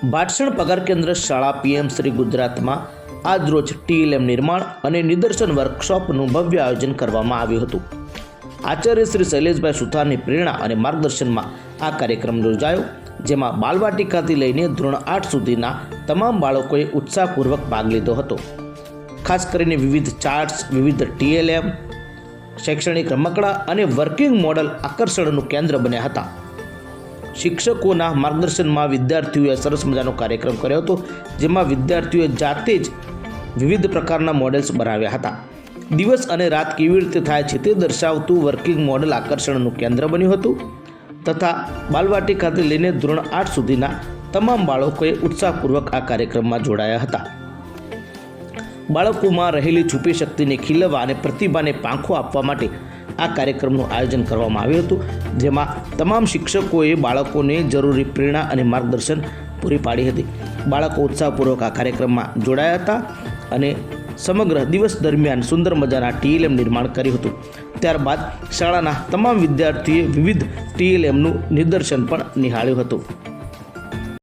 ભાટસણ પગાર કેન્દ્ર શાળા પીએમ શ્રી ગુજરાતમાં આજરોજ ટીએલએમ નિર્માણ અને નિદર્શન વર્કશોપનું ભવ્ય આયોજન કરવામાં આવ્યું હતું. આચાર્ય શ્રી શૈલેષભાઈ સુથારની પ્રેરણા અને માર્ગદર્શનમાં આ કાર્યક્રમ યોજાયો, જેમાં બાલવાટિકાથી લઈને ધોરણ 8 સુધીના તમામ બાળકોએ ઉત્સાહપૂર્વક ભાગ લીધો હતો. ખાસ કરીને વિવિધ ચાર્ટ્સ, વિવિધ ટીએલએમ, શૈક્ષણિક રમકડા અને વર્કિંગ મોડલ આકર્ષણનું કેન્દ્ર બન્યા હતા. શિક્ષકોના માર્ગદર્શનમાં વિદ્યાર્થીઓએ સરસ મજાનો કાર્યક્રમ કર્યો હતો, જેમાં વિદ્યાર્થીઓએ જાતે જ વિવિધ પ્રકારના મોડેલ્સ બનાવ્યા હતા. દિવસ અને રાત કેવી રીતે થાય છે તે દર્શાવતું વર્કિંગ મોડલ આકર્ષણનું કેન્દ્ર બન્યું હતું તથા બાલવાટિકાથી લઈને ધોરણ 8 સુધીના તમામ બાળકોએ ઉત્સાહપૂર્વક આ કાર્યક્રમમાં જોડાયા હતા. બાળકોમાં રહેલી છુપી શક્તિને ખીલવવા અને પ્રતિભાને પાંખો આપવા માટે આ કાર્યક્રમનું આયોજન કરવામાં આવ્યું હતું, જેમાં તમામ શિક્ષકોએ બાળકોને જરૂરી પ્રેરણા અને માર્ગદર્શન પૂરી પાડી હતી. બાળકો ઉત્સાહપૂર્વક આ કાર્યક્રમમાં જોડાયા હતા અને સમગ્ર દિવસ દરમિયાન સુંદર મજાના ટીએલએમ નિર્માણ કર્યું હતું. ત્યારબાદ શાળાના તમામ વિદ્યાર્થીઓએ વિવિધ ટીએલએમનું નિદર્શન પણ નિહાળ્યું હતું.